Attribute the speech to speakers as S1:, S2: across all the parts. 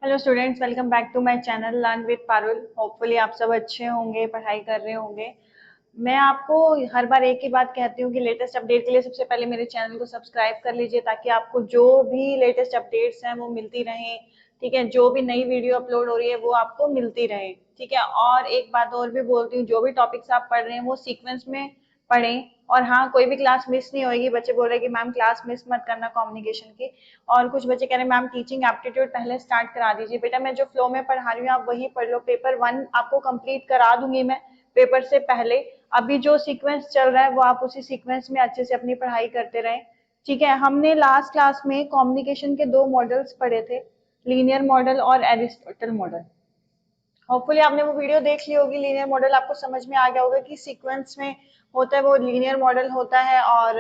S1: Hello students, welcome back to my channel learn with Parul. Hopefully आप सब अच्छे होंगे, पढ़ाई कर रहे होंगे। मैं आपको हर बार एक ही बात कहती हूँ कि लेटेस्ट अपडेट के लिए सबसे पहले मेरे चैनल को सब्सक्राइब कर लीजिए, ताकि आपको जो भी लेटेस्ट अपडेट्स हैं वो मिलती रहें। ठीक है, जो भी नई वीडियो अपलोड हो रही है वो आपको मिलती रहे। ठीक है, और एक बात और भी बोलती हूँ, जो भी टॉपिक्स आप पढ़ रहे हैं वो सीक्वेंस में पढ़ें। और हाँ, कोई भी क्लास मिस नहीं होगी। बच्चे बोल रहे हैं कि मैम क्लास मिस मत करना कम्युनिकेशन की। और कुछ बच्चे कह रहे हैं मैम टीचिंग एप्टीट्यूड पहले स्टार्ट करा दीजिए। बेटा, मैं जो फ्लो में पढ़ा रही हूँ आप वही पढ़ लो। पेपर 1 आपको कंप्लीट करा दूंगी मैं पेपर से पहले। अभी जो सीक्वेंस चल रहा है वो आप उसी सीक्वेंस में अच्छे से अपनी पढ़ाई करते रहें। ठीक है, हमने लास्ट क्लास में कम्युनिकेशन के दो मॉडल्स पढ़े थे, लीनियर मॉडल और एरिस्टोटल मॉडल। होपफुली आपने वो वीडियो देख ली होगी। लीनियर मॉडल आपको समझ में आ गया होगा कि सीक्वेंस में होता है वो लीनियर मॉडल होता है। और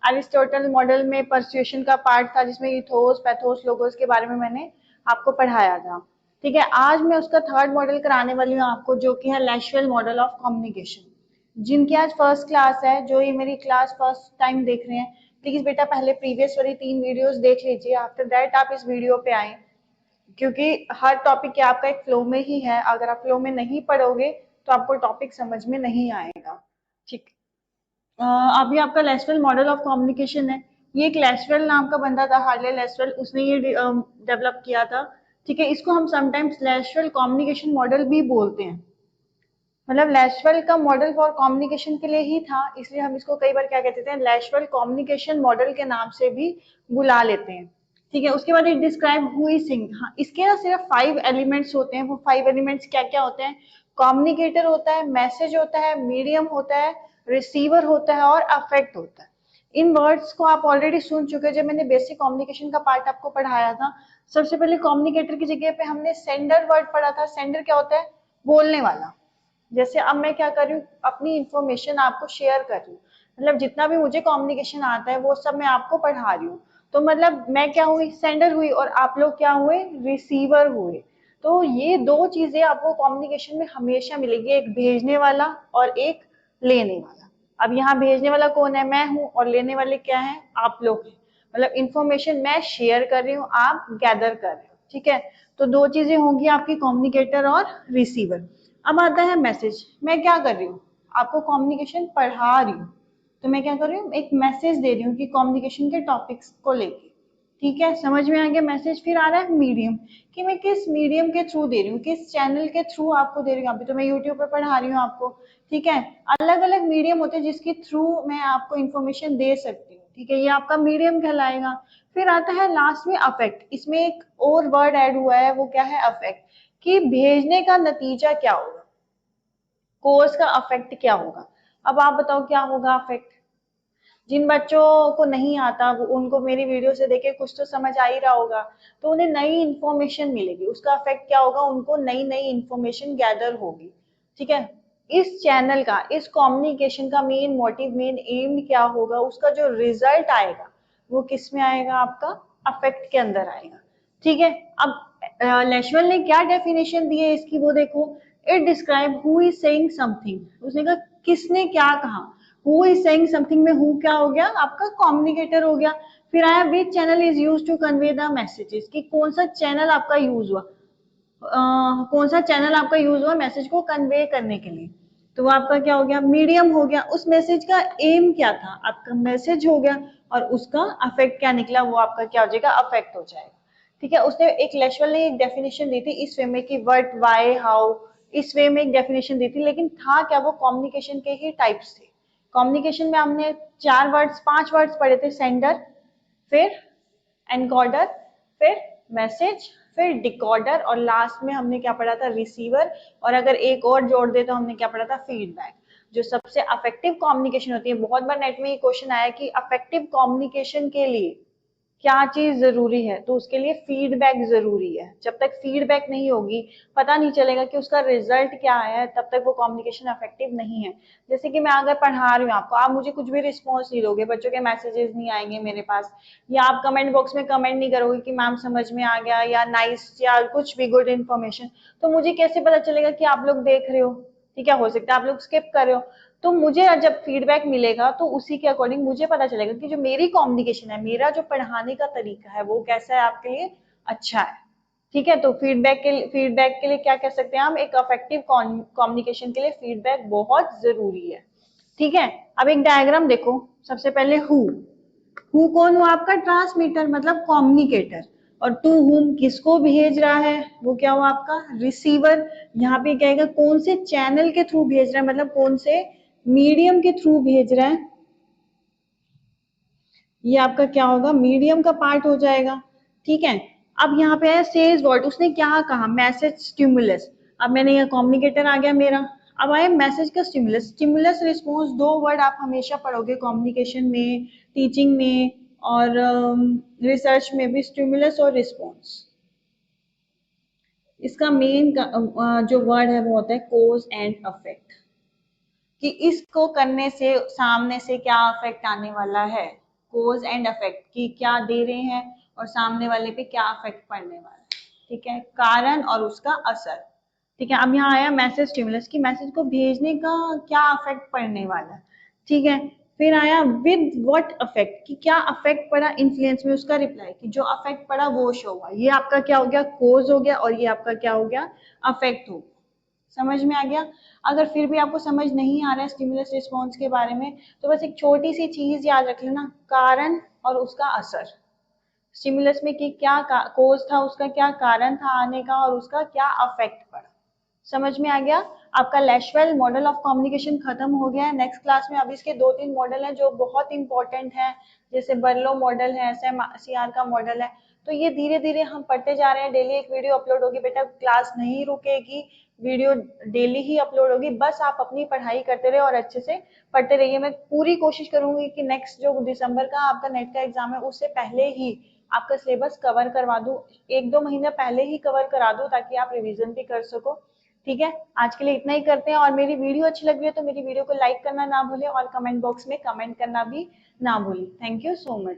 S1: एरिस्टोटल मॉडल में परसुएशन का पार्ट था, जिसमें इथोस पैथोस लोगोस के बारे में मैंने आपको पढ़ाया था। ठीक है, आज मैं उसका थर्ड मॉडल कराने वाली हूँ आपको, जो कि है लैशवेल मॉडल ऑफ कम्युनिकेशन। जिनकी आज फर्स्ट क्लास है, जो ये मेरी क्लास फर्स्ट टाइम देख रहे हैं, प्लीज बेटा पहले प्रीवियस वाली 3 वीडियोस देख लीजिए, आफ्टर दैट आप इस वीडियो पे आए। क्योंकि हर टॉपिक क्या आपका एक फ्लो में ही है। अगर आप फ्लो में नहीं पढ़ोगे तो आपको टॉपिक समझ में नहीं आएगा। ठीक। अभी आपका लेसवेल मॉडल ऑफ कम्युनिकेशन है। ये एक लेसवेल नाम का बंदा था, हार्ले लेसवेल, उसने ये डेवलप किया था। ठीक है, इसको हम समटाइम्स लेसवेल कम्युनिकेशन मॉडल भी बोलते हैं। मतलब लेसवेल का मॉडल फॉर कम्युनिकेशन के लिए ही था, इसलिए हम इसको कई बार क्या कहते हैं, लेसवेल कम्युनिकेशन मॉडल के नाम से भी बुला लेते हैं। ठीक है, उसके बाद डिस्क्राइब हुई सिंग। हाँ, इसके ना सिर्फ 5 एलिमेंट्स होते हैं। वो 5 एलिमेंट्स क्या क्या होते हैं? कम्युनिकेटर होता है, मैसेज होता है, मीडियम होता है, रिसीवर होता है और अफेक्ट होता है। इन वर्ड्स को आप ऑलरेडी सुन चुके हैं जब मैंने बेसिक कम्युनिकेशन का पार्ट आपको पढ़ाया था। सबसे पहले कम्युनिकेटर की जगह पे हमने सेंडर वर्ड पढ़ा था। सेंडर क्या होता है? बोलने वाला। जैसे अब मैं क्या कर रही हूँ, अपनी इंफॉर्मेशन आपको शेयर कर रही हूँ। मतलब जितना भी मुझे कम्युनिकेशन आता है वो सब मैं आपको पढ़ा रही हूँ। तो मतलब मैं क्या हुई? सेंडर हुई, और आप लोग क्या हुए? रिसीवर हुए। तो ये दो चीजें आपको कम्युनिकेशन में हमेशा मिलेगी, एक भेजने वाला और एक लेने वाला। अब यहाँ भेजने वाला कौन है? मैं हूँ। और लेने वाले क्या है? आप लोग हैं। मतलब इंफॉर्मेशन मैं शेयर कर रही हूँ, आप गैदर कर रहे हो। ठीक है, तो दो चीजें होंगी आपकी, कम्युनिकेटर और रिसीवर। अब आता है मैसेज। मैं क्या कर रही हूँ? आपको कम्युनिकेशन पढ़ा रही हूँ, तो मैं क्या कर रही हूँ? एक मैसेज दे रही हूँ कि कम्युनिकेशन के टॉपिक्स को लेके। ठीक है, समझ में आ गया मैसेज। फिर आ रहा है मीडियम, कि मैं किस मीडियम के थ्रू दे रही हूँ, किस चैनल के थ्रू आपको दे रही हूँ। अभी तो मैं यूट्यूब पे पढ़ा रही हूँ आपको। ठीक है, अलग अलग मीडियम होते हैं जिसके थ्रू मैं आपको इन्फॉर्मेशन दे सकती हूँ। ठीक है, ये आपका मीडियम कहलाएगा। फिर आता है लास्ट में अफेक्ट। इसमें एक और वर्ड ऐड हुआ है, वो क्या है? अफेक्ट। कि भेजने का नतीजा क्या होगा, कोर्स का अफेक्ट क्या होगा। अब आप बताओ क्या होगा अफेक्ट? जिन बच्चों को नहीं आता उनको मेरी वीडियो से देखे कुछ तो समझ आ ही रहा होगा। तो उन्हें नई इन्फॉर्मेशन मिलेगी, उसका अफेक्ट क्या होगा? उनको नई नई इन्फॉर्मेशन गैदर होगी। ठीक है, इस चैनल का, इस कम्युनिकेशन का मेन मोटिव, मेन एम क्या होगा? उसका जो रिजल्ट आएगा वो किस में आएगा? आपका अफेक्ट के अंदर आएगा। ठीक है, अब लेशवेल ने क्या डेफिनेशन दी है इसकी, वो देखो। It describe who is saying something. उसने कहा किसने क्या कहा। हु इज सेइंग समथिंग में हु क्या हो गया? आपका कम्युनिकेटर हो गया। फिर आया which channel is use to convey the messages, कि कौन सा चैनल आपका यूज हुआ, कौन सा चैनल आपका यूज हुआ मैसेज को कन्वे करने के लिए। तो वो आपका क्या हो गया? मीडियम हो गया। उस मैसेज का एम क्या था? आपका मैसेज हो गया। और उसका अफेक्ट क्या निकला? वो आपका क्या हो जाएगा? अफेक्ट हो जाएगा। ठीक है, उसने एक लेशवेल ने एक डेफिनेशन दी थी इस वे में कि व्हाट, व्हाई, हाउ, इस वे में एक डेफिनेशन दी थी। लेकिन था क्या? वो कम्युनिकेशन के ही टाइप्स थे। कम्युनिकेशन में हमने 4 वर्ड्स, 5 वर्ड्स पढ़े थे। सेंडर, फिर एनकोडर, फिर मैसेज, फिर डिकोडर, और लास्ट में हमने क्या पढ़ा था? रिसीवर। और अगर एक और जोड़ दे तो हमने क्या पढ़ा था? फीडबैक। जो सबसे अफेक्टिव कम्युनिकेशन होती है, बहुत बार नेट में ये क्वेश्चन आया कि अफेक्टिव कम्युनिकेशन के लिए क्या चीज जरूरी है, तो उसके लिए फीडबैक जरूरी है। जब तक फीडबैक नहीं होगी, पता नहीं चलेगा कि उसका रिजल्ट क्या आया है, तब तक वो कम्युनिकेशन इफेक्टिव नहीं है। जैसे कि मैं अगर पढ़ा रही हूँ आपको, आप मुझे कुछ भी रिस्पॉन्स नहीं दोगे, बच्चों के मैसेजेस नहीं आएंगे मेरे पास, या आप कमेंट बॉक्स में कमेंट नहीं करोगे कि मैम समझ में आ गया, या नाइस, या कुछ भी गुड इन्फॉर्मेशन, तो मुझे कैसे पता चलेगा कि आप लोग देख रहे हो? ठीक है, हो सकता है आप लोग स्किप कर रहे हो। तो मुझे जब फीडबैक मिलेगा तो उसी के अकॉर्डिंग मुझे पता चलेगा कि जो मेरी कम्युनिकेशन है, मेरा जो पढ़ाने का तरीका है, वो कैसा है आपके लिए, अच्छा है। ठीक है, तो फीडबैक के लिए क्या कह सकते हैं हम, एक अफेक्टिव कम्युनिकेशन के लिए फीडबैक बहुत जरूरी है। ठीक है, अब एक डायग्राम देखो। सबसे पहले हु कौन हुआ आपका, ट्रांसमीटर मतलब कम्युनिकेटर, और टू हुम किसको भेज रहा है, वो क्या हुआ आपका रिसीवर। यहाँ पे क्या है, कौन से चैनल के थ्रू भेज रहा है, मतलब कौन से मीडियम के थ्रू भेज रहा है, ये आपका क्या होगा, मीडियम का पार्ट हो जाएगा। ठीक है, अब यहाँ पे है सेज व्हाट, उसने क्या कहा, मैसेज स्टिमुलस। अब मैंने यहाँ कम्युनिकेटर आ गया मेरा। अब आए मैसेज का स्टिमुलस, स्टिमुलस रिस्पॉन्स, दो वर्ड आप हमेशा पढ़ोगे कम्युनिकेशन में, टीचिंग में और रिसर्च में भी, स्टिमुलस और रिस्पॉन्स। इसका मेन जो वर्ड है वो होता है कोज एंड अफेक्ट, कि इसको करने से सामने से क्या अफेक्ट आने वाला है, कोज एंड अफेक्ट, कि क्या दे रहे हैं और सामने वाले पे क्या अफेक्ट पड़ने वाला है। ठीक है, कारण और उसका असर। ठीक है, अब यहाँ आया मैसेज स्टिमुलस, की मैसेज को भेजने का क्या अफेक्ट पड़ने वाला है। ठीक है, फिर आया विद व्हाट अफेक्ट, कि क्या अफेक्ट पड़ा, इन्फ्लुएंस में उसका रिप्लाई, कि जो अफेक्ट पड़ा वो शो हुआ। ये आपका क्या हो गया, कोज हो गया, और ये आपका क्या हो गया, अफेक्ट हो गया। समझ में आ गया। अगर फिर भी आपको समझ नहीं आ रहा है स्टिमुलस रिस्पॉन्स के बारे में, तो बस एक छोटी सी चीज याद रख लेना, कारण और उसका असर। स्टिमुलस में कि क्या कोज था, उसका क्या कारण था आने का, और उसका क्या अफेक्ट पड़ा। समझ में आ गया। आपका लैशवेल मॉडल ऑफ कम्युनिकेशन खत्म हो गया है। नेक्स्ट क्लास में अब इसके दो तीन मॉडल हैं जो बहुत इंपॉर्टेंट हैं, जैसे बर्लो मॉडल है, SMCR का मॉडल है। तो ये धीरे धीरे हम पढ़ते जा रहे हैं। डेली एक वीडियो अपलोड होगी बेटा, क्लास नहीं रुकेगी, वीडियो डेली ही अपलोड होगी। बस आप अपनी पढ़ाई करते रहे और अच्छे से पढ़ते रहिए। मैं पूरी कोशिश करूंगी कि नेक्स्ट जो दिसंबर का आपका नेट का एग्जाम है उससे पहले ही आपका सिलेबस कवर करवा दूं, एक दो महीना पहले ही कवर करा दूं, ताकि आप रिवीजन भी कर सको। ठीक है, आज के लिए इतना ही करते हैं। और मेरी वीडियो अच्छी लग रही है तो मेरी वीडियो को लाइक करना ना भूलें, और कमेंट बॉक्स में कमेंट करना भी ना भूलें। Thank you so much.